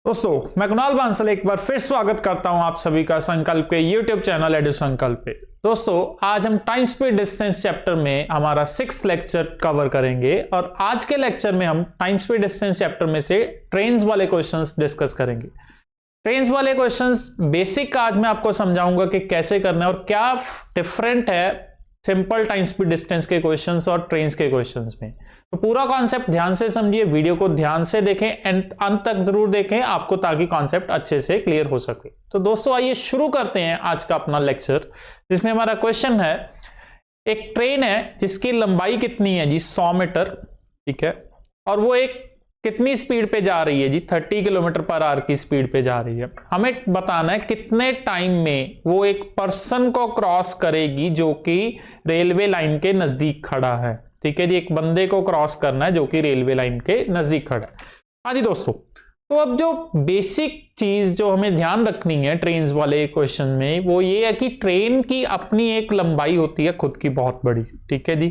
दोस्तों मैं कुणाल बांसल एक बार फिर स्वागत करता हूं आप सभी का संकल्प के YouTube चैनल एडु संकल्प पे। दोस्तों आज हम टाइम स्पीड डिस्टेंस चैप्टर में हमारा 6th लेक्चर कवर करेंगे और आज के लेक्चर में हम टाइम स्पीड डिस्टेंस चैप्टर में से ट्रेन्स वाले क्वेश्चंस डिस्कस करेंगे। ट्रेन्स वाले क्वेश्चंस बेसिक आज मैं आपको समझाऊंगा कि कैसे करना है और क्या डिफरेंट है सिंपल टाइम स्पीड डिस्टेंस के क्वेश्चंस और ट्रेन्स के क्वेश्चंस में। तो पूरा कॉन्सेप्ट ध्यान से समझिए, वीडियो को ध्यान से देखें एंड अंत तक जरूर देखें आपको, ताकि कॉन्सेप्ट अच्छे से क्लियर हो सके। तो दोस्तों आइए शुरू करते हैं आज का अपना लेक्चर, जिसमें हमारा क्वेश्चन है एक ट्रेन है जिसकी लंबाई कितनी है जी 100 मीटर, ठीक है, और वो एक कितनी स्पीड पे जा रही है जी 30 किलोमीटर पर आवर की स्पीड पे जा रही है। हमें बताना है कितने टाइम में वो एक पर्सन को क्रॉस करेगी जो कि रेलवे लाइन के नजदीक खड़ा है। ठीक है जी, एक बंदे को क्रॉस करना है जो कि रेलवे लाइन के नजदीक खड़ा है। हाँ जी दोस्तों, तो अब जो बेसिक चीज जो हमें ध्यान रखनी है ट्रेन वाले क्वेश्चन में वो ये है कि ट्रेन की अपनी एक लंबाई होती है खुद की बहुत बड़ी। ठीक है जी,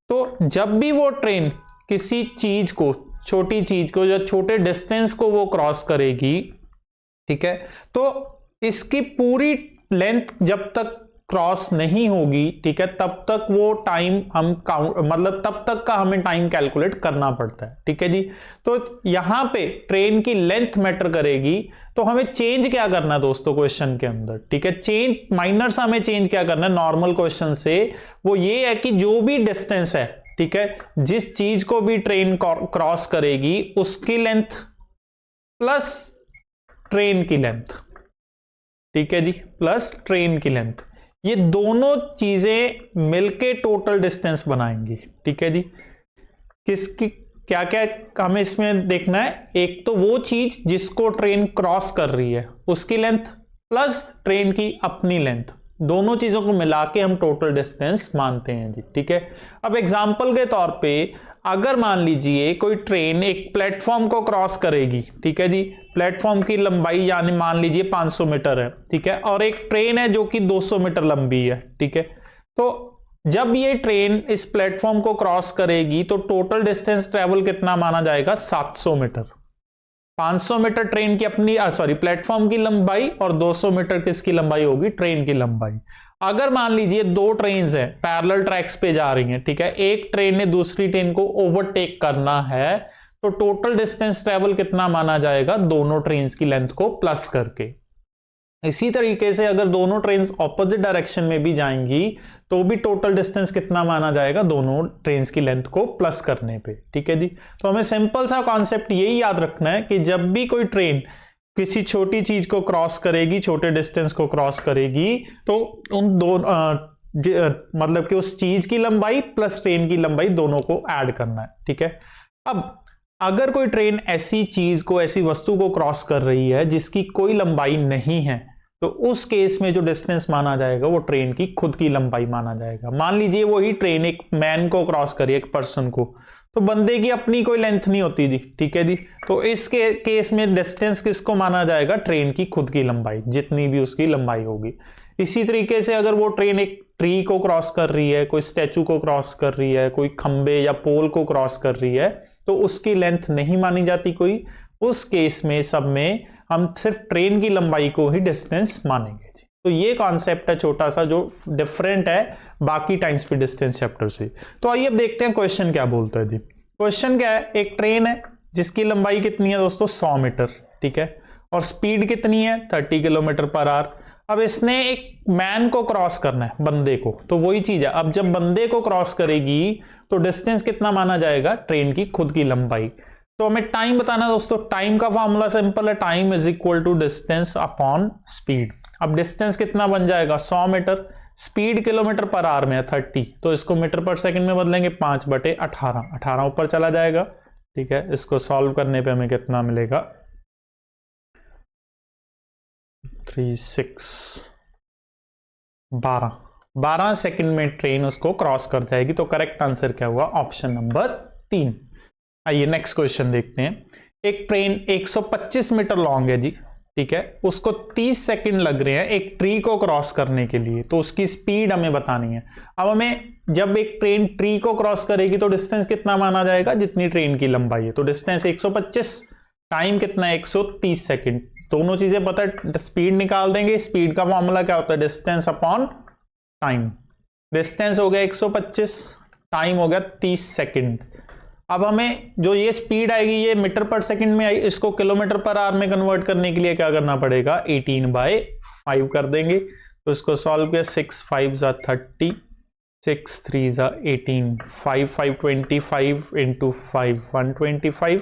तो जब भी वो ट्रेन किसी चीज को, छोटी चीज को या छोटे डिस्टेंस को वो क्रॉस करेगी, ठीक है, तो इसकी पूरी लेंथ जब तक क्रॉस नहीं होगी, ठीक है, तब तक वो टाइम हम काउंट, मतलब तब तक का हमें टाइम कैलकुलेट करना पड़ता है। ठीक है जी, तो यहां पे ट्रेन की लेंथ मैटर करेगी। तो हमें चेंज क्या करना है दोस्तों क्वेश्चन के अंदर, ठीक है, चेंज माइनर सा हमें चेंज क्या करना है नॉर्मल क्वेश्चन से, वो ये है कि जो भी डिस्टेंस है, ठीक है, जिस चीज को भी ट्रेन क्रॉस करेगी उसकी लेंथ प्लस ट्रेन की लेंथ, ठीक है जी, प्लस ट्रेन की लेंथ, ये दोनों चीजें मिलके टोटल डिस्टेंस बनाएंगी। ठीक है जी, किसकी क्या क्या हमें इसमें देखना है, एक तो वो चीज जिसको ट्रेन क्रॉस कर रही है उसकी लेंथ प्लस ट्रेन की अपनी लेंथ, दोनों चीजों को मिला के हम टोटल डिस्टेंस मानते हैं जी। ठीक है, अब एग्जांपल के तौर पे अगर मान लीजिए कोई ट्रेन एक प्लेटफॉर्म को क्रॉस करेगी, ठीक है जी, प्लेटफॉर्म की लंबाई यानी मान लीजिए 500 मीटर है, ठीक है, और एक ट्रेन है जो कि 200 मीटर लंबी है, ठीक है, तो जब ये ट्रेन इस प्लेटफॉर्म को क्रॉस करेगी तो टोटल डिस्टेंस ट्रेवल कितना माना जाएगा 700 मीटर। 500 मीटर ट्रेन की अपनी प्लेटफॉर्म की लंबाई और 200 मीटर किसकी लंबाई होगी, ट्रेन की लंबाई। अगर मान लीजिए दो ट्रेन्स हैं पैरेलल ट्रैक्स पे जा रही हैं, ठीक है, एक ट्रेन ने दूसरी ट्रेन को ओवरटेक करना है, तो टोटल डिस्टेंस ट्रेवल कितना माना जाएगा, दोनों ट्रेन्स की लेंथ को प्लस करके। इसी तरीके से अगर दोनों ट्रेन्स ऑपोजिट डायरेक्शन में भी जाएंगी तो भी टोटल डिस्टेंस कितना माना जाएगा, दोनों ट्रेन्स की लेंथ को प्लस करने पे। ठीक है जी, तो हमें सिंपल सा कॉन्सेप्ट यही याद रखना है कि जब भी कोई ट्रेन किसी छोटी चीज को क्रॉस करेगी, छोटे डिस्टेंस को क्रॉस करेगी, तो उन दो मतलब कि उस चीज की लंबाई प्लस ट्रेन की लंबाई दोनों को ऐड करना है। ठीक है, अब अगर कोई ट्रेन ऐसी चीज को, ऐसी वस्तु को क्रॉस कर रही है जिसकी कोई लंबाई नहीं है, तो उस केस में जो डिस्टेंस माना जाएगा वो ट्रेन की खुद की लंबाई माना जाएगा। मान लीजिए वही ट्रेन एक मैन को क्रॉस करी, एक पर्सन को, तो बंदे की अपनी कोई लेंथ नहीं होती जी। ठीक है जी, तो इस केस में डिस्टेंस किसको माना जाएगा, ट्रेन की खुद की लंबाई, जितनी भी उसकी लंबाई होगी। इसी तरीके से अगर वो ट्रेन एक ट्री को क्रॉस कर रही है, कोई स्टैचू को क्रॉस कर रही है, कोई खंबे या पोल को क्रॉस कर रही है, तो उसकी लेंथ नहीं मानी जाती कोई। उस केस में सब में हम सिर्फ ट्रेन की लंबाई को ही डिस्टेंस मानेंगे जी। तो ये कॉन्सेप्ट है छोटा सा जो डिफरेंट है बाकी टाइम स्पीड डिस्टेंस चैप्टर से। तो आइए अब देखते हैं क्वेश्चन क्या बोलता है जी। क्वेश्चन क्या है, एक ट्रेन है जिसकी लंबाई कितनी है दोस्तों 100 मीटर, ठीक है, और स्पीड कितनी है 30 किलोमीटर पर आवर। अब इसने एक मैन को क्रॉस करना है, बंदे को, तो वही चीज है, अब जब बंदे को क्रॉस करेगी तो डिस्टेंस कितना माना जाएगा, ट्रेन की खुद की लंबाई। तो हमें टाइम बताना है दोस्तों, टाइम का फॉर्मूला सिंपल है, time is equal to distance upon speed. अब डिस्टेंस कितना बन जाएगा 100 metre, speed kilometre per hour में है 30, तो इसको मीटर पर सेकंड में बदलेंगे 5/18, 18 ऊपर चला जाएगा। ठीक है, इसको सॉल्व करने पे हमें कितना मिलेगा 36, 12 सेकंड में ट्रेन उसको क्रॉस कर जाएगी। तो करेक्ट आंसर क्या हुआ, ऑप्शन नंबर 3। आइए नेक्स्ट क्वेश्चन देखते हैं। एक ट्रेन 125 मीटर लॉन्ग है जी, ठीक है, उसको 30 सेकंड लग रहे हैं एक ट्री को क्रॉस करने के लिए, तो उसकी स्पीड हमें बतानी है। अब हमें जब एक ट्रेन ट्री को क्रॉस करेगी तो डिस्टेंस कितना माना जाएगा, जितनी ट्रेन की लंबाई है, तो डिस्टेंस 125 टाइम कितना है 130 सेकंड। दोनों चीजें पता है, स्पीड निकाल देंगे, स्पीड का फॉर्मूला क्या होता है, डिस्टेंस अपॉन टाइम। डिस्टेंस हो गया 125, टाइम हो गया 30 सेकंड। अब हमें जो ये स्पीड आएगी ये मीटर पर सेकंड में आई, इसको किलोमीटर पर आवर में कन्वर्ट करने के लिए क्या करना पड़ेगा, 18/5 कर देंगे। तो इसको सॉल्व किया, 6 5 = 30, 6 3 = 18, 5 5 25 इंटू 5 125।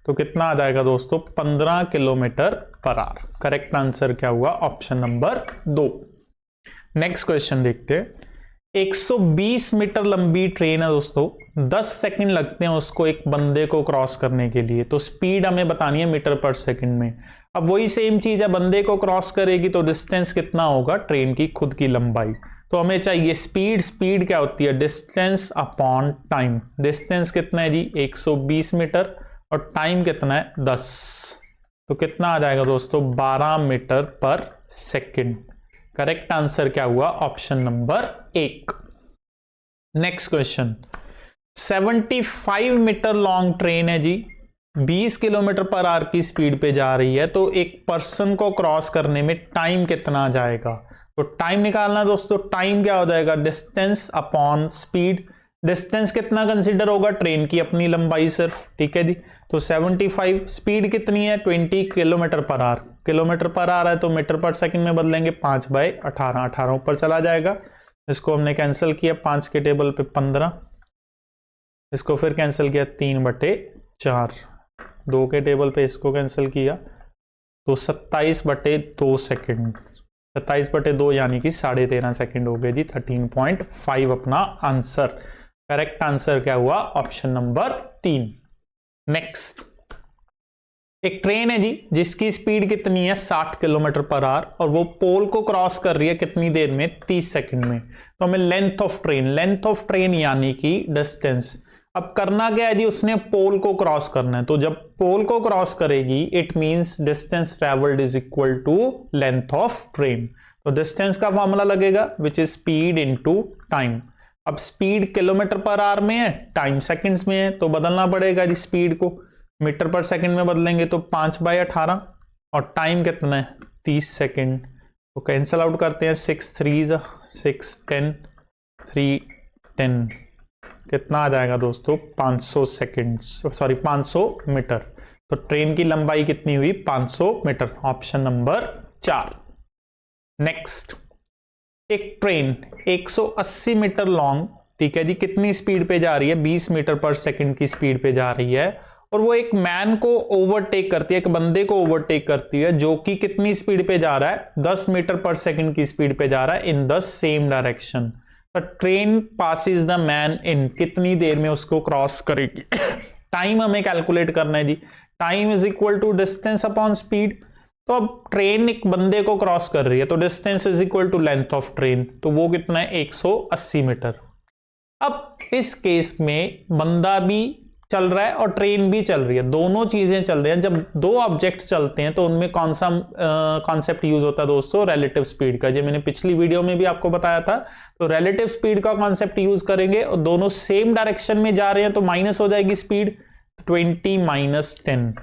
तो कितना आ जाएगा दोस्तों, 15 kilometre per our. Correct answer क्या हुआ, ऑप्शन नंबर 2। नेक्स्ट क्वेश्चन देखते हैं। 120 मीटर लंबी ट्रेन है दोस्तों, 10 सेकंड लगते हैं उसको एक बंदे को क्रॉस करने के लिए। तो स्पीड हमें बतानी है मीटर पर सेकंड में। अब वही सेम चीज है, बंदे को क्रॉस करेगी तो डिस्टेंस कितना होगा, ट्रेन की खुद की लंबाई। तो हमें चाहिए स्पीड। स्पीड क्या होती है, डिस्टेंस अपॉन टाइम। डिस्टेंस कितना है जी, 120 मीटर, और टाइम कितना है 10। तो कितना आ जाएगा दोस्तों, 12 metre per second. Correct answer क्या हुआ, option number 1। Next question, 75 metre long train है जी, 20 किलोमीटर पर आवर की स्पीड पे जा रही है। तो एक पर्सन को क्रॉस करने में टाइम कितना जाएगा। तो टाइम निकालना दोस्तों, टाइम क्या हो जाएगा, डिस्टेंस अपॉन स्पीड। डिस्टेंस कितना कंसीडर होगा, ट्रेन की अपनी लंबाई सिर्फ, ठीक है जी। तो 75, स्पीड कितनी है 20 kilometre per our. Kilometre per our है तो मीटर पर सेकंड में बदलेंगे, 5/18, 18 ऊपर चला जाएगा। इसको हमने कैंसिल किया, 5 के टेबल पे 15, इसको फिर कैंसिल किया 3/4, 2 के टेबल पे इसको कैंसिल किया तो 27/2 सेकंड। 27/2 यानी कि 13.5 सेकंड हो गए जी, 13.5 अपना आंसर। करेक्ट आंसर क्या हुआ, ऑप्शन नंबर 3। नेक्स्ट, एक ट्रेन है जी जिसकी स्पीड कितनी है 60 किलोमीटर पर आवर, और वो पोल को क्रॉस कर रही है कितनी देर में, 30 सेकंड में। तो हमें लेंथ ऑफ ट्रेन यानी कि डिस्टेंस। अब करना क्या है जी, उसने पोल को क्रॉस करना है। तो जब पोल को क्रॉस करेगी it means distance travelled is equal to length of train. तो डिस्टेंस का फॉर्मूला लगेगा which is speed into time. अब स्पीड किलोमीटर पर आवर में है, टाइम सेकंड्स में है, तो बदलना पड़ेगा जी, स्पीड को मीटर पर सेकंड में बदलेंगे तो 5/18, और टाइम कितना है 30 सेकंड। तो कैंसल आउट करते हैं, 6 3 = 6 10 3 10, कितना आ जाएगा दोस्तों, 500 सेकंड, सॉरी 500 मीटर। तो ट्रेन की लंबाई कितनी हुई, 500 मीटर, ऑप्शन नंबर 4। नेक्स्ट, एक ट्रेन 180 मीटर लॉन्ग, ठीक है जी, कितनी स्पीड पे जा रही है, 20 मीटर पर सेकंड की स्पीड पे जा रही है, और वो एक मैन को ओवरटेक करती है, एक बंदे को ओवरटेक करती है जो कि कितनी स्पीड पे जा रहा है, 10 मीटर पर सेकंड की स्पीड पे जा रहा है in the same direction. Train passes the man in, कितनी देर में उसको क्रॉस करेगी। टाइम हमें कैलकुलेट करना है जी, time is equal to distance upon speed. तो अब ट्रेन एक बंदे को क्रॉस कर रही है तो distance is equal to length of train, तो वो कितना है 180 मीटर। अब इस केस में बंदा भी चल रहा है और ट्रेन भी चल रही है, दोनों चीजें चल रही हैं। जब दो ऑब्जेक्ट्स चलते हैं तो उनमें कौन सा कॉन्सेप्ट यूज होता है दोस्तों, रिलेटिव स्पीड का। जो मैंने पिछली वीडियो में भी आपको बताया था, तो रिलेटिव स्पीड का कॉन्सेप्ट यूज करेंगे, और दोनों सेम डायरेक्शन में जा रहे हैं तो माइनस हो जाएगी स्पीड, 20 - 10,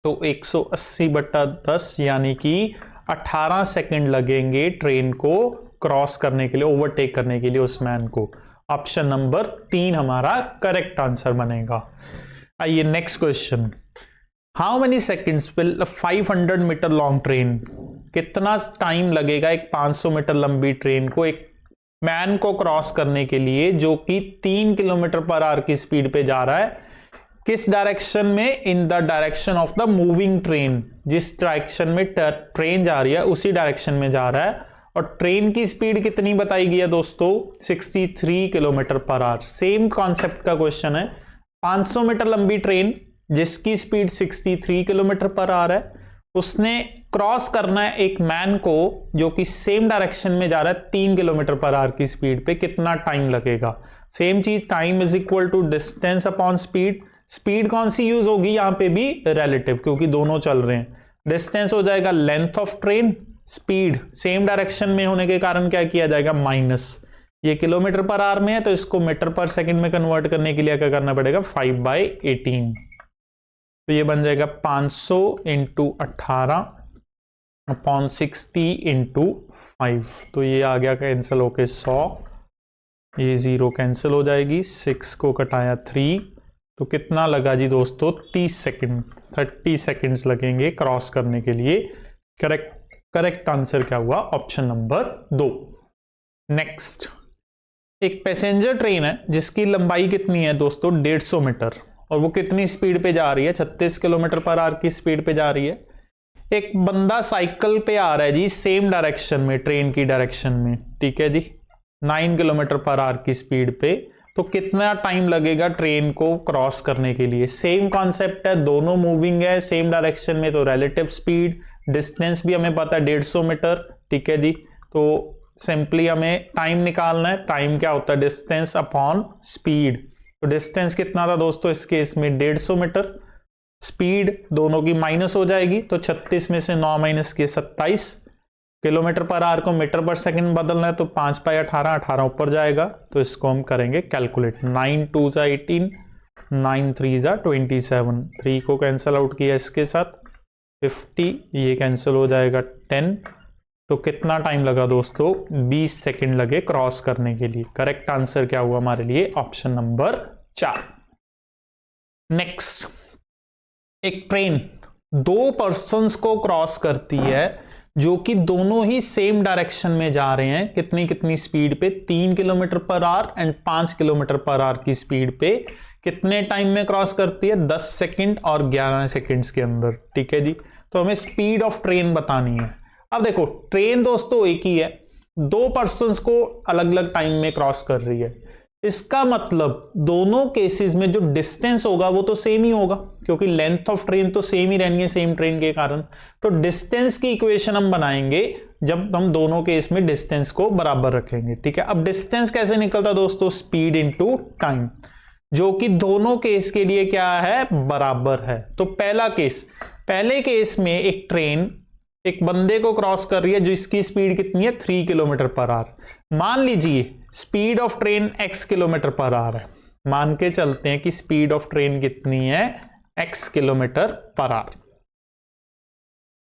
तो 180/10 यानी कि 18 सेकंड लगेंगे ट्रेन को क्रॉस करने के लिए, ओवरटेक करने के लिए उस मैन को। ऑप्शन नंबर 3 हमारा करेक्ट आंसर बनेगा। आइए next question, how many seconds will 500 metre long train, कितना टाइम लगेगा एक 500 मीटर लंबी ट्रेन को एक मैन को क्रॉस करने के लिए जो कि 3 किलोमीटर पर आवर की स्पीड पे जा रहा है, किस डायरेक्शन में, in the direction of the moving train. जिस डायरेक्शन में ट्रेन जा रही है उसी डायरेक्शन में जा रहा है, और ट्रेन की स्पीड कितनी बताई गई है दोस्तों, 63 kilometre per our. Same concept का क्वेश्चन है, 500 मीटर लंबी ट्रेन जिसकी स्पीड 63 किलोमीटर पर आवर है, उसने क्रॉस करना है एक मैन को जो कि सेम डायरेक्शन में जा रहा है 3 किलोमीटर पर आवर की स्पीड पे, कितना टाइम लगेगा। सेम चीज, time is equal to distance upon speed. Speed कौन सी यूज होगी यहां पे भी, रिलेटिव, क्योंकि दोनों चल रहे हैं। डिस्टेंस हो जाएगा length of train, speed same direction में होने के कारण क्या किया जाएगा, माइनस। ये किलोमीटर पर आवर में है तो इसको मीटर पर सेकंड में कन्वर्ट करने के लिए क्या करना पड़ेगा, 5/18। तो ये बन जाएगा 500 इंटू 18/60 इंटू 5। तो ये आ गया कैंसिल होके 100, ये 0 कैंसिल हो जाएगी, 6 को कटाया 3, तो कितना लगा जी दोस्तों 30 सेकंड, 30 सेकंड्स लगेंगे क्रॉस करने के लिए। करेक्ट आंसर क्या हुआ? Option number 2। नेक्स्ट, एक पैसेंजर ट्रेन है जिसकी लंबाई कितनी है दोस्तों 150 मीटर, और वो कितनी स्पीड पे जा रही है? 36 किलोमीटर पर आवर की स्पीड पे जा रही है। एक बंदा साइकिल पे आ रहा है जी सेम डायरेक्शन में, ट्रेन की डायरेक्शन में, ठीक है जी, 9 किलोमीटर पर आवर की स्पीड पे, तो कितना टाइम लगेगा ट्रेन को क्रॉस करने के लिए? सेम कॉन्सेप्ट है, दोनों मूविंग है सेम डायरेक्शन में, तो रिलेटिव स्पीड, डिस्टेंस भी हमें पता है 150 मीटर, ठीक है जी। तो सिंपली हमें टाइम निकालना है। टाइम क्या होता है? Distance upon speed. तो डिस्टेंस कितना था दोस्तों इस केस में? 150 मीटर। स्पीड दोनों की माइनस हो जाएगी, तो 36 में से 9 माइनस किए 27। किलोमीटर पर आवर को मीटर पर सेकंड बदलना है, तो 5/18, 18 ऊपर जाएगा, तो इसको हम करेंगे कैलकुलेट। 9 2 जा 18, 9 3 जा 27, 3 को कैंसिल आउट किया इसके साथ 50, ये कैंसिल हो जाएगा 10। तो कितना टाइम लगा दोस्तों? 20 सेकंड लगे क्रॉस करने के लिए। करेक्ट आंसर क्या हुआ हमारे लिए? Option number 4। नेक्स्ट, एक ट्रेन 2 पर्सन्स को क्रॉस करती है जो कि दोनों ही सेम डायरेक्शन में जा रहे हैं। कितनी स्पीड पे? 3 kilometre per our and 5 kilometre per hour की स्पीड पे। कितने टाइम में क्रॉस करती है? 10 सेकंड और 11 सेकंड्स के अंदर, ठीक है जी। तो हमें स्पीड ऑफ ट्रेन बतानी है। अब देखो ट्रेन दोस्तों एक ही है, 2 पर्सन्स को अलग अलग टाइम में क्रॉस कर रही है। इसका मतलब दोनों केसेस में जो डिस्टेंस होगा वो तो सेम ही होगा, क्योंकि लेंथ ऑफ ट्रेन तो सेम ही रहनी है सेम ट्रेन के कारण। तो डिस्टेंस की इक्वेशन हम बनाएंगे जब हम दोनों केस में डिस्टेंस को बराबर रखेंगे, ठीक है। अब डिस्टेंस कैसे निकलता दोस्तों? स्पीड इंटू टाइम, जो कि दोनों केस के लिए क्या है? बराबर है। तो पहले केस में एक ट्रेन एक बंदे को क्रॉस कर रही है जिसकी स्पीड कितनी है? 3 किलोमीटर पर आवर। मान लीजिए speed of train x kilometre per our है। मान के चलते हैं कि स्पीड ऑफ ट्रेन कितनी है? x किलोमीटर पर आवर,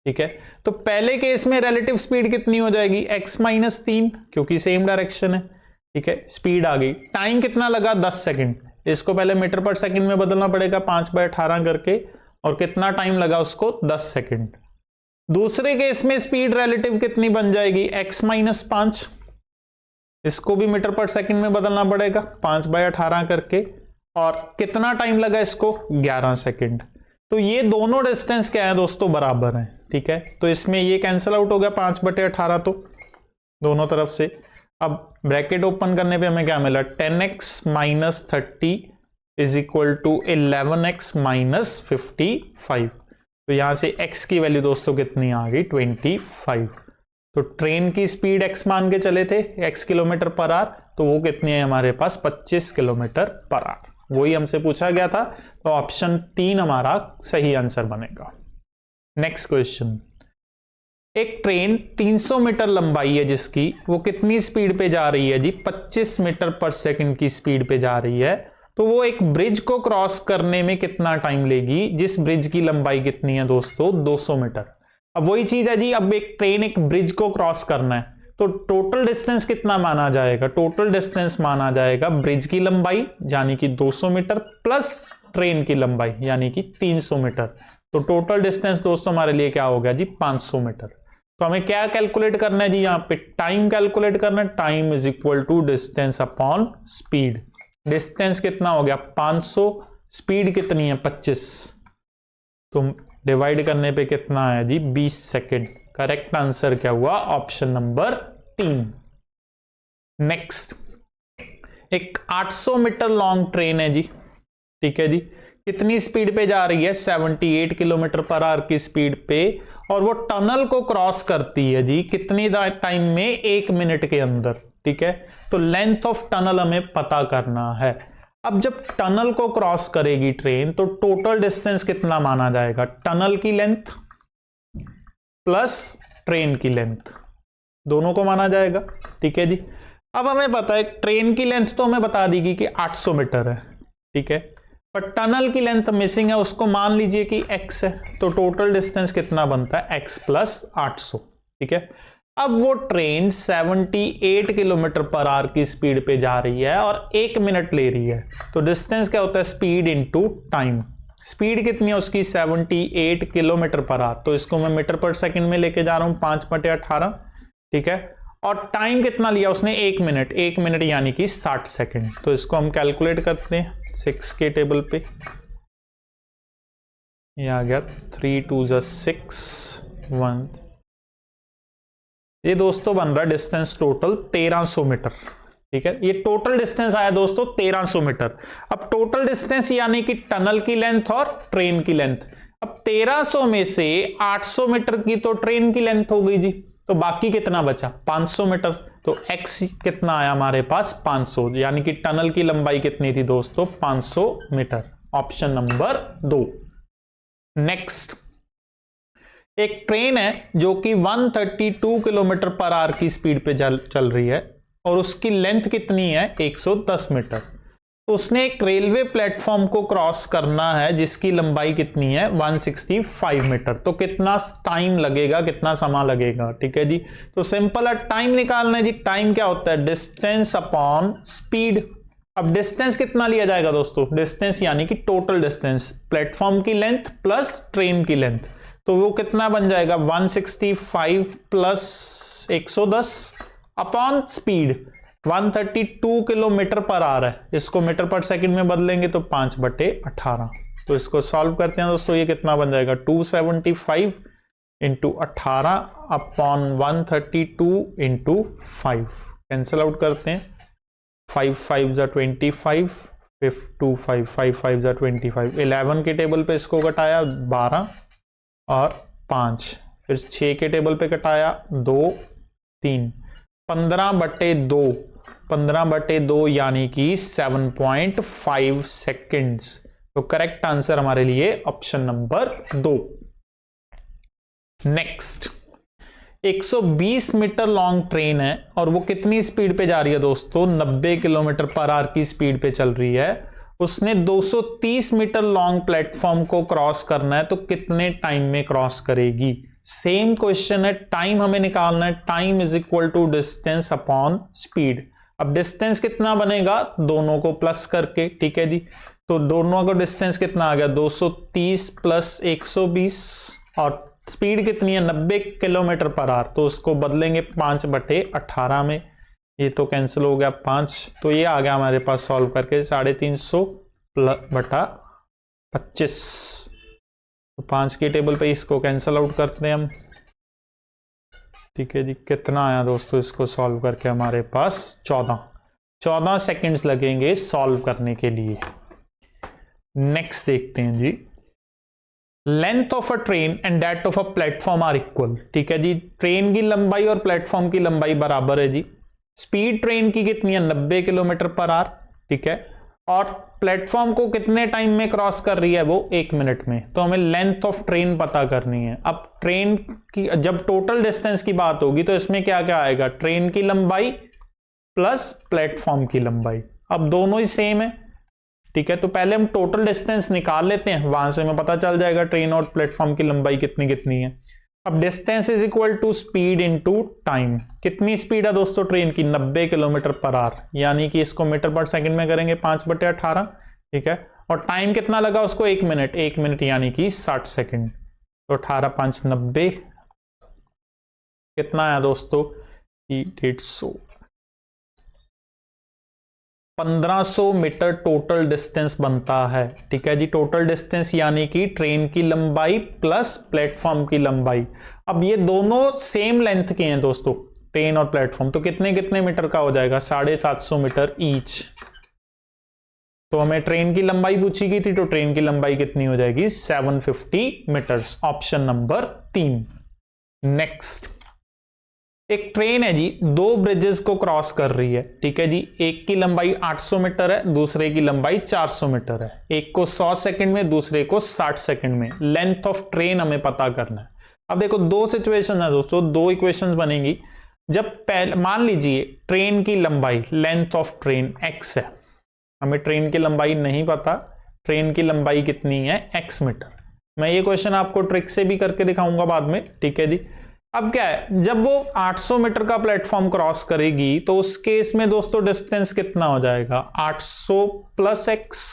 ठीक है। तो पहले केस में रिलेटिव स्पीड कितनी हो जाएगी? x माइनस 3, क्योंकि सेम डायरेक्शन है, ठीक है। स्पीड आ गई। टाइम कितना लगा? 10 सेकंड। इसको पहले मीटर पर सेकंड में बदलना पड़ेगा 5/18 करके, और कितना टाइम लगा उसको? 10 सेकंड। दूसरे केस में स्पीड रिलेटिव कितनी बन जाएगी? x minus 5। इसको भी मीटर पर सेकंड में बदलना पड़ेगा 5/18 करके, और कितना टाइम लगा इसको? 11 सेकंड। तो ये दोनों डिस्टेंस क्या है दोस्तों? बराबर हैं, ठीक है। तो इसमें ये कैंसिल आउट हो गया 5/18 तो दोनों तरफ से। अब ब्रैकेट ओपन करने पे हमें क्या मिला? 10x minus 30 is equal to 11x minus 55। तो यहां से x की वैल्यू दोस्तों कितनी आ गई? 25। तो ट्रेन की स्पीड x मान के चले थे x किलोमीटर पर आवर, तो वो कितनी है हमारे पास? 25 किलोमीटर पर आवर। वही हमसे पूछा गया था, तो ऑप्शन 3 हमारा सही आंसर बनेगा। नेक्स्ट क्वेश्चन, एक ट्रेन 300 मीटर लंबाई है जिसकी, वो कितनी स्पीड पे जा रही है जी? 25 मीटर पर सेकंड की स्पीड पे जा रही है। तो वो एक ब्रिज को क्रॉस करने में कितना टाइम लेगी, जिस ब्रिज की लंबाई कितनी है दोस्तों? 200 मीटर। अब वही चीज है जी, अब एक ट्रेन एक ब्रिज को क्रॉस करना है, तो टोटल डिस्टेंस कितना माना जाएगा? टोटल डिस्टेंस माना जाएगा ब्रिज की लंबाई यानी कि 200 मीटर प्लस ट्रेन की लंबाई यानी कि 300 मीटर। तो टोटल डिस्टेंस दोस्तों हमारे लिए क्या हो गया जी? 500 मीटर। तो हमें क्या कैलकुलेट करना है जी? यहाँ पे टाइम कैलकुलेट करना है। Time is equal to distance upon speed. Distance कितना हो गया? 500, स्पीड कितनी है? 25, तो डिवाइड करने पे कितना है जी? 20 सेकेंड। करेक्ट आंसर क्या हुआ? Option number 3। नेक्स्ट, एक 800 मीटर लॉन्ग ट्रेन है जी, ठीक है जी। कितनी स्पीड पे जा रही है? 78 किलोमीटर पर आवर की स्पीड पे, और वो टनल को क्रॉस करती है जी कितनी टाइम में? 1 मिनट के अंदर, ठीक है। तो लेंथ ऑफ टनल हमें पता करना है। अब जब टनल को क्रॉस करेगी ट्रेन, तो टोटल डिस्टेंस कितना माना जाएगा? टनल की लेंथ प्लस ट्रेन की लेंथ, दोनों को माना जाएगा, ठीक है जी। अब हमें पता है ट्रेन की लेंथ तो हमें बता देगी कि 800 मीटर है, ठीक है। पर टनल की लेंथ मिसिंग है, उसको मान लीजिए कि x है, तो टोटल डिस्टेंस कितना बनता है x प्लस 800। ठीक है, अब वो ट्रेन 78 किलोमीटर पर आवर की स्पीड पे जा रही है और 1 मिनट ले रही है, तो डिस्टेंस क्या होता है, स्पीड इनटू टाइम। स्पीड कितनी है उसकी, 78 किलोमीटर पर आवर, तो इसको मैं मीटर पर सेकंड में लेके जा रहा हूं, 5/18। ठीक है, और टाइम कितना लिया उसने, 1 मिनट, 1 मिनट यानी कि 60 सेकंड। तो इसको हम कैलकुलेट करते हैं 6 के टेबल पे, ये आ गया 3 2 6 1। ये दोस्तों बन रहा है डिस्टेंस टोटल 1300 मीटर। ठीक है, ये टोटल डिस्टेंस आया दोस्तों 1300 मीटर। अब टोटल डिस्टेंस यानी कि टनल की लेंथ और ट्रेन की लेंथ। अब 1300 में से 800 मीटर की तो ट्रेन की लेंथ हो गई जी, तो बाकी कितना बचा, 500 मीटर। तो x कितना आया हमारे पास, 500, यानी कि टनल की लंबाई कितनी थी दोस्तों, 500 मीटर। Option number 2। नेक्स्ट, एक ट्रेन है जो कि 132 किलोमीटर पर आवर की स्पीड पे चल रही है और उसकी लेंथ कितनी है, 110 मीटर। तो उसने एक रेलवे प्लेटफॉर्म को क्रॉस करना है जिसकी लंबाई कितनी है, 165 मीटर। तो कितना टाइम लगेगा, कितना समय लगेगा। ठीक है जी, तो सिंपल है, टाइम निकालना है जी। टाइम क्या होता है, डिस्टेंस अपॉन स्पीड। अब डिस्टेंस कितना लिया जाएगा दोस्तों, डिस्टेंस यानी कि टोटल डिस्टेंस, प्लेटफॉर्म की लेंथ प्लस ट्रेन की लेंथ, तो वो कितना बन जाएगा, 165 plus 110 upon speed 132 kilometre per our है, इसको मीटर पर सेकंड में बदलेंगे तो 5/18। तो इसको सॉल्व करते हैं दोस्तों, ये कितना बन जाएगा, 275 into 18 upon 132 into 5। Cancel out करते हैं, 5 5 जा 25, 2 5 5 5 जा 25। 11 के टेबल पे इसको घटाया 12 और 5, फिर 6 के टेबल पे घटाया 2 3, 15/2, 15/2 यानी कि 7.5 सेकेंड्स। तो करेक्ट आंसर हमारे लिए option number 2। Next, 120 metre long train है और वो कितनी स्पीड पे जा रही है दोस्तों, 90 किलोमीटर पर आवर की स्पीड पे चल रही है। उसने 230 मीटर लॉन्ग प्लेटफॉर्म को क्रॉस करना है, तो कितने टाइम में क्रॉस करेगी। सेम क्वेश्चन है, टाइम हमें निकालना है, time is equal to distance upon speed. अब डिस्टेंस कितना बनेगा, दोनों को प्लस करके। ठीक है जी, तो दोनों का डिस्टेंस कितना आ गया, 230 प्लस 120, और स्पीड कितनी है, 90 किलोमीटर पर आवर, तो उसको बदलेंगे 5/18 में। ये तो कैंसिल हो गया 5, तो ये आ गया हमारे पास सॉल्व करके 350/25। तो 5 के टेबल पे इसको कैंसिल आउट करते हैं हम। ठीक है जी, कितना आया दोस्तों, इसको सॉल्व करके हमारे पास 14 सेकेंड्स लगेंगे सॉल्व करने के लिए। नेक्स्ट देखते हैं जी, length of a train and that of a platform are equal. ठीक है जी, ट्रेन की लंबाई और प्लेटफॉर्म की लंबाई बराबर है जी। स्पीड ट्रेन की कितनी है, 90 किलोमीटर पर आवर। ठीक है, और प्लेटफॉर्म को कितने टाइम में क्रॉस कर रही है, वो 1 मिनट में। तो हमें लेंथ ऑफ ट्रेन पता करनी है। अब ट्रेन की जब टोटल डिस्टेंस की बात होगी तो इसमें क्या क्या आएगा, ट्रेन की लंबाई प्लस प्लेटफॉर्म की लंबाई। अब दोनों ही सेम है। ठीक है, तो पहले हम टोटल डिस्टेंस निकाल लेते हैं, वहां से हमें पता चल जाएगा ट्रेन और प्लेटफॉर्म की लंबाई कितनी कितनी है। अब distance is equal to speed into time. कितनी स्पीड है दोस्तों ट्रेन की, 90 किलोमीटर पर आवर, यानी कि इसको मीटर पर सेकंड में करेंगे 5/18। ठीक है, और टाइम कितना लगा उसको, 1 मिनट, 1 मिनट यानी कि 60 सेकंड। तो 18 5 90, कितना आया दोस्तों, 150, 1500 मीटर टोटल डिस्टेंस बनता है। ठीक है जी, टोटल डिस्टेंस यानी कि ट्रेन की लंबाई प्लस प्लेटफॉर्म की लंबाई। अब ये दोनों सेम लेंथ के हैं दोस्तों, ट्रेन और प्लेटफॉर्म, तो कितने कितने मीटर का हो जाएगा, 750 मीटर ईच। तो हमें ट्रेन की लंबाई पूछी गई थी, तो ट्रेन की लंबाई कितनी हो जाएगी, 750 मीटर्स। Option number 3। नेक्स्ट, एक ट्रेन है जी, 2 ब्रिजेस को क्रॉस कर रही है। ठीक है जी, एक की लंबाई 800 मीटर है, दूसरे की लंबाई 400 मीटर है। एक को 100 सेकंड में, दूसरे को 60 सेकंड में। लेंथ ऑफ ट्रेन हमें पता करना है। अब देखो, 2 सिचुएशन है दोस्तों, 2 इक्वेशंस बनेंगी। जब पहले मान लीजिए ट्रेन की लंबाई, लेंथ ऑफ ट्रेन x है, हमें ट्रेन की लंबाई नहीं पता, ट्रेन की लंबाई कितनी है, x मीटर। मैं ये क्वेश्चन आपको ट्रिक से भी करके दिखाऊंगा बाद में, ठीक है जी। अब क्या है, जब वो 800 मीटर का प्लेटफॉर्म क्रॉस करेगी तो उस केस में दोस्तों डिस्टेंस कितना हो जाएगा, 800 प्लस x,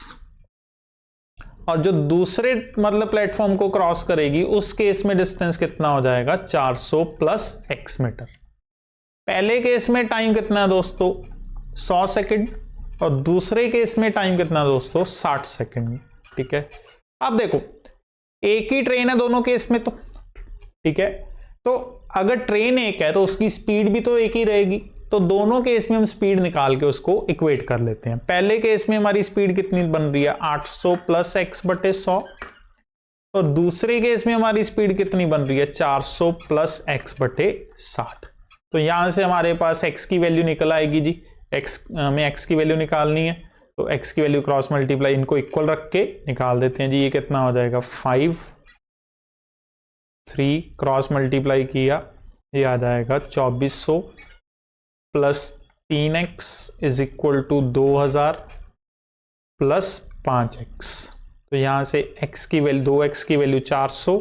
और जो दूसरे मतलब प्लेटफॉर्म को क्रॉस करेगी उस केस में डिस्टेंस कितना हो जाएगा, 400 प्लस x मीटर। पहले केस में टाइम कितना है दोस्तों, 100 सेकंड, और दूसरे केस में टाइम कितना दोस्तों, 60 सेकंड, ठीक है। अब देखो एक ही ट्रेन है दोनों केस में, तो ठीक है, तो अगर ट्रेन एक है तो उसकी स्पीड भी तो एक ही रहेगी, तो दोनों केस में हम स्पीड निकाल के उसको इक्वेट कर लेते हैं। पहले केस में हमारी स्पीड कितनी बन रही है, 800 प्लस x बटे 100, और दूसरे केस में हमारी स्पीड कितनी बन रही है, 400 प्लस x बटे 60। तो यहां से हमारे पास x की वैल्यू निकल आएगी जी, हमें x की वैल्यू निकालनी है, तो x की वैल्यू क्रॉस मल्टीप्लाई इनको इक्वल रख के निकाल देते हैं जी। ये कितना हो जाएगा, 5, 3 क्रॉस मल्टीप्लाई किया, ये आ जाएगा 2400 plus 3x is equal to 2000 plus 5x। तो यहां से x की वैल्यू 2x की वैल्यू 400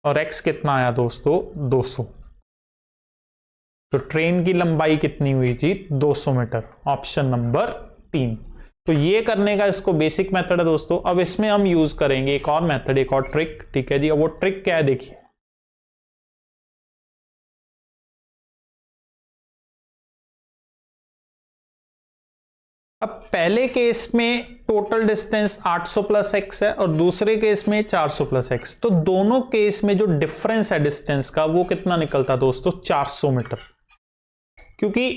और x कितना आया दोस्तों, 200। तो ट्रेन की लंबाई कितनी हुई जी, 200 मीटर, ऑप्शन नंबर 3। तो ये करने का इसको बेसिक मेथड है दोस्तों। अब इसमें हम यूज करेंगे एक और मेथड, एक और ट्रिक, ठीक है जी। अब वो ट्रिक क्या है देखिए, अब पहले केस में टोटल डिस्टेंस 800 प्लस x है और दूसरे केस में 400 प्लस x, तो दोनों केस में जो डिफरेंस है डिस्टेंस का वो कितना निकलता दोस्तों, 400 मीटर, क्योंकि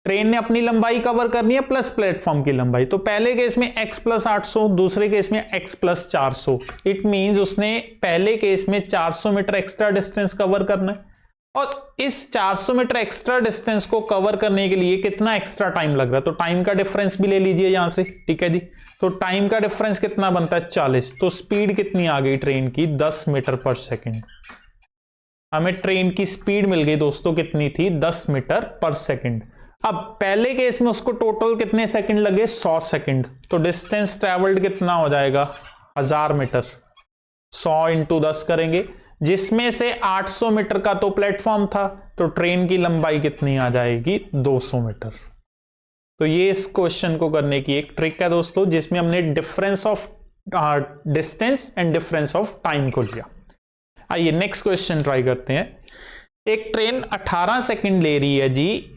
ट्रेन ने अपनी लंबाई कवर करनी है प्लस प्लेटफॉर्म की लंबाई। तो पहले केस में x प्लस 800, दूसरे केस में x प्लस 400। इट मींस उसने पहले केस में 400 मीटर एक्स्ट्रा डिस्टेंस कवर करना है, और इस 400 मीटर एक्स्ट्रा डिस्टेंस को कवर करने के लिए कितना एक्स्ट्रा टाइम लग रहा है, तो टाइम का डिफरेंस भी ले लीजिए यहां से, ठीक है जी। तो टाइम का डिफरेंस कितना बनता है, 40। तो स्पीड कितनी आ गई ट्रेन की, 10 मीटर पर सेकंड। हमें ट्रेन की स्पीड मिल गई दोस्तों, कितनी थी, 10 मीटर पर सेकंड। अब पहले केस में उसको टोटल कितने सेकंड लगे, 100 सेकंड। तो डिस्टेंस ट्रेवल्ड कितना हो जाएगा, 1000 मीटर। 100 इंटू 10 करेंगे, जिसमें से 800 मीटर का तो प्लेटफॉर्म था, तो ट्रेन की लंबाई कितनी आ जाएगी, 200 मीटर। तो ये इस क्वेश्चन को करने की एक ट्रिक है दोस्तों, जिसमें हमने difference of distance and difference of time को लिया। आइए नेक्स्ट क्वेश्चन ट्राई करते हैं। एक ट्रेन 18 सेकंड ले रही है जी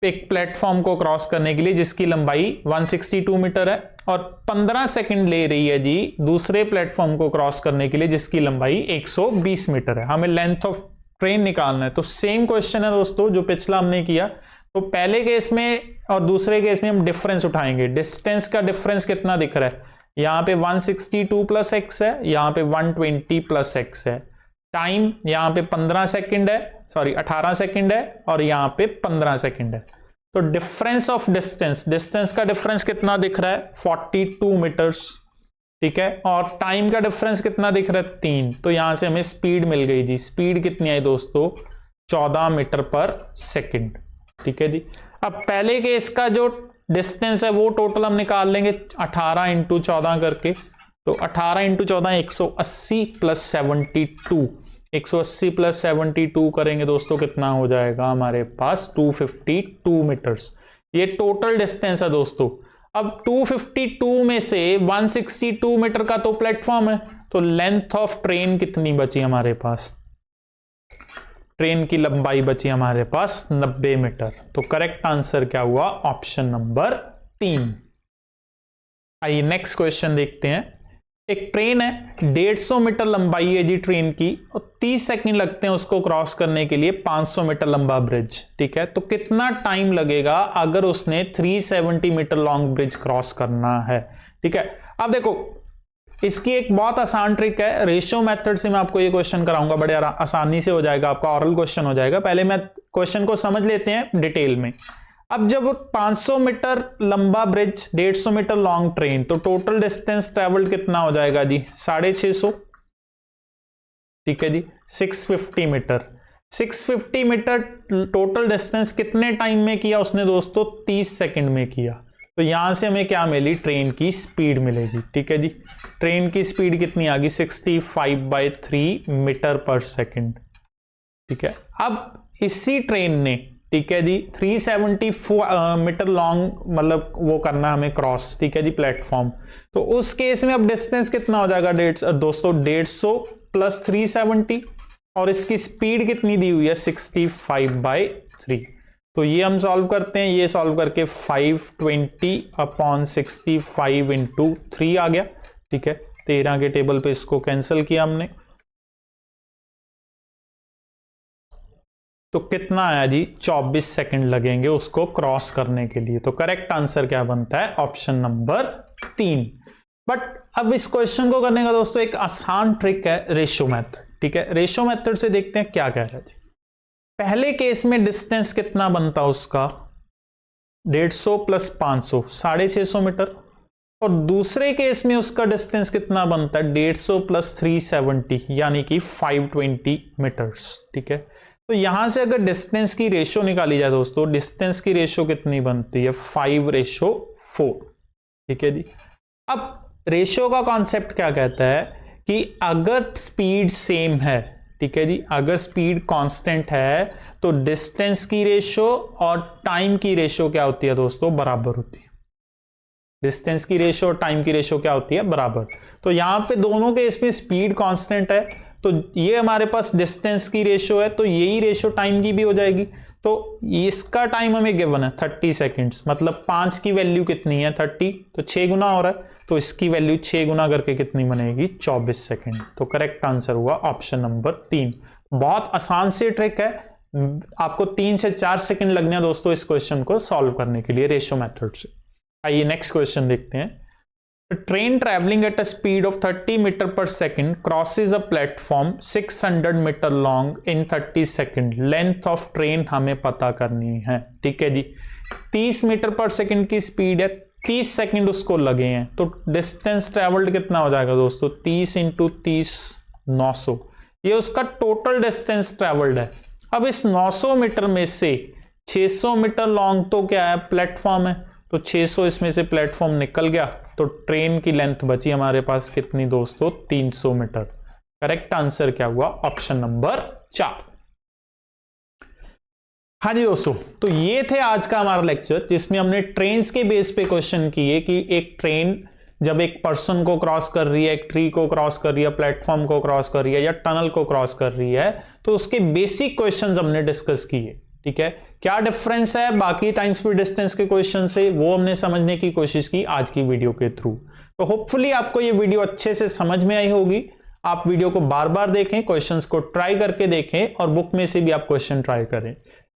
एक प्लेटफॉर्म को क्रॉस करने के लिए, जिसकी लंबाई 162 मीटर है, और 15 सेकंड ले रही है जी दूसरे प्लेटफॉर्म को क्रॉस करने के लिए, जिसकी लंबाई 120 मीटर है। हमें लेंथ ऑफ ट्रेन निकालना है। तो सेम क्वेश्चन है दोस्तों जो पिछला हमने किया। तो पहले केस में और दूसरे केस में हम डिफरेंस उठाएंगे। डिस्टेंस का डिफरेंस कितना दिख रहा है, यहां पे 162 प्लस एक्स है, यहां पे 120 प्लस एक्स है। टाइम यहां पे 15 सेकंड है, सॉरी 18 सेकंड है, और यहां पे 15 सेकंड है। तो डिफरेंस ऑफ डिस्टेंस, डिस्टेंस का डिफरेंस कितना दिख रहा है, 42 मीटर्स, ठीक है। और टाइम का डिफरेंस कितना दिख रहा है, 3। तो यहां से हमें स्पीड मिल गई जी। स्पीड कितनी आई दोस्तों, 14 मीटर पर सेकंड, ठीक है जी। अब पहले केस का जो डिस्टेंस है वो टोटल हम निकाल लेंगे 18 इंटू 14 करके। तो 18 इंटू 14 180 प्लस 72, 180 प्लस 72 करेंगे दोस्तों, कितना हो जाएगा हमारे पास 252 मीटर्स। ये टोटल डिस्टेंस है दोस्तों। अब 252 में से 162 मीटर का तो प्लेटफॉर्म है, तो लेंथ ऑफ ट्रेन कितनी बची हमारे पास, ट्रेन की लंबाई बची हमारे पास 90 मीटर। तो करेक्ट आंसर क्या हुआ, ऑप्शन नंबर 3। आइए नेक्स्ट क्वेश्चन देखते हैं। एक ट्रेन है, 150 मीटर लंबाई है जी ट्रेन की, और 30 सेकंड लगते हैं उसको क्रॉस करने के लिए 500 मीटर लंबा ब्रिज, ठीक है। तो कितना टाइम लगेगा अगर उसने 370 मीटर लॉन्ग ब्रिज क्रॉस करना है, ठीक है। अब देखो इसकी एक बहुत आसान ट्रिक है, रेशियो मेथड से मैं आपको ये क्वेश्चन कराऊंगा, बड़े आसानी से हो जाएगा, आपका ऑरल क्वेश्चन हो जाएगा। पहले मैं क्वेश्चन को समझ लेते हैं डिटेल में। अब जब 500 मीटर लंबा ब्रिज, 150 मीटर लॉन्ग ट्रेन, तो टोटल डिस्टेंस ट्रेवल्ड कितना हो जाएगा जी, 650, ठीक है जी। 650 मीटर, 650 मीटर टोटल डिस्टेंस कितने टाइम में किया उसने दोस्तों, 30 सेकंड में किया। तो यहां से हमें क्या मिली, ट्रेन की स्पीड मिलेगी। ठीक है जी, ट्रेन की स्पीड कितनी आ गई, 65/3 मीटर पर सेकंड। ठीक है, अब इसी ट्रेन ने, ठीक है जी, 374 मीटर लॉन्ग मतलब वो करना हमें क्रॉस, ठीक है जी, प्लेटफॉर्म। तो उस केस में अब डिस्टेंस कितना हो जाएगा, दोस्तों 150 प्लस 370, और इसकी स्पीड कितनी दी हुई है, 65/3। तो ये हम सॉल्व करते हैं, ये सॉल्व करके 520/65 इंटू 3 आ गया। ठीक है, 13 के टेबल पे इसको कैंसिल किया हमने, तो कितना आया जी, 24 सेकंड लगेंगे उसको क्रॉस करने के लिए। तो करेक्ट आंसर क्या बनता है, ऑप्शन नंबर 3। बट अब इस क्वेश्चन को करने का दोस्तों एक आसान ट्रिक है, रेशियो मेथड। ठीक है, रेशियो मेथड से देखते हैं क्या कह रहा है जी। पहले केस में डिस्टेंस कितना बनता उसका, 150 प्लस 500, 650 मीटर, और दूसरे केस में उसका डिस्टेंस कितना बनता है, 150 प्लस 370 यानी कि 520 मीटर्स। ठीक है, तो यहां से अगर डिस्टेंस की रेशियो निकाली जाए दोस्तों, डिस्टेंस की रेशियो कितनी बनती है, 5:4। ठीक है जी, अब रेशियो का कॉन्सेप्ट क्या कहता है कि अगर स्पीड सेम है, ठीक है जी, अगर स्पीड कांस्टेंट है तो डिस्टेंस की रेशियो और टाइम की रेशियो क्या होती है दोस्तों, बराबर होती है। डिस्टेंस की रेशियो और टाइम की रेशियो क्या होती है, बराबर। तो यहां पे दोनों के इसमें स्पीड कांस्टेंट है, तो ये हमारे पास डिस्टेंस की रेशियो है, तो यही रेशियो टाइम की भी हो जाएगी। तो इसका टाइम हमें गिवन है 30 सेकेंड्स, मतलब 5 की वैल्यू कितनी है, 30, तो 6 गुना हो रहा है, तो इसकी वैल्यू 6 गुना करके कितनी बनेगी, 24 सेकेंड। तो करेक्ट आंसर हुआ ऑप्शन नंबर 3। बहुत आसान सी ट्रिक है, आपको 3 से 4 सेकेंड लगने हैं दोस्तों इस क्वेश्चन को सॉल्व करने के लिए रेशियो मेथड से। आइए नेक्स्ट क्वेश्चन देखते हैं। A train traveling at a speed of 30 meter per second crosses a platform 600 meter long in 30 second. Length of train हमें पता करनी है। ठीक है जी, 30 मीटर पर सेकंड की स्पीड है, 30 सेकंड उसको लगे हैं, तो डिस्टेंस ट्रेवल्ड कितना हो जाएगा दोस्तों, 30 इंटू 30 900, ये उसका टोटल डिस्टेंस ट्रेवल्ड है। अब इस 900 मीटर में से 600 मीटर लॉन्ग तो क्या है, प्लेटफॉर्म है, तो 600 इसमें से प्लेटफॉर्म निकल गया, तो ट्रेन की लेंथ बची हमारे पास कितनी दोस्तों, 300 मीटर। करेक्ट आंसर क्या हुआ, ऑप्शन नंबर 4। हाँ जी दोस्तों, तो ये थे आज का हमारा लेक्चर, जिसमें हमने ट्रेन्स के बेस पे क्वेश्चन किए कि एक ट्रेन जब एक पर्सन को क्रॉस कर रही है, एक ट्री को क्रॉस कर रही है, प्लेटफॉर्म को क्रॉस कर रही है या टनल को क्रॉस कर रही है, तो उसके बेसिक क्वेश्चंस हमने डिस्कस किए। ठीक है, क्या डिफरेंस है बाकी टाइम स्पीड डिस्टेंस के क्वेश्चन से, वो हमने समझने की कोशिश की आज की वीडियो के थ्रू। तो होपफुली आपको ये वीडियो अच्छे से समझ में आई होगी। आप वीडियो को बार बार देखें, क्वेश्चंस को ट्राई करके देखें, और बुक में से भी आप क्वेश्चन ट्राई करें।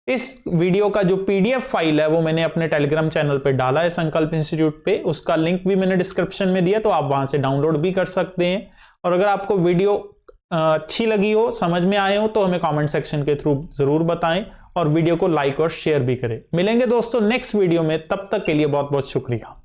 इस वीडियो का जो पीडीएफ फाइल है वो मैंने अपने टेलीग्राम चैनल पे डाला है, संकल्प इंस्टीट्यूट पे, उसका लिंक भी मैंने डिस्क्रिप्शन में दिया, तो आप वहां से डाउनलोड भी कर सकते हैं। और अगर आपको वीडियो अच्छी लगी हो, समझ में आए हो, तो हमें कमेंट सेक्शन के थ्रू जरूर बताएं, और वीडियो को लाइक और शेयर भी करें। मिलेंगे दोस्तों नेक्स्ट वीडियो में, तब तक के लिए बहुत बहुत शुक्रिया।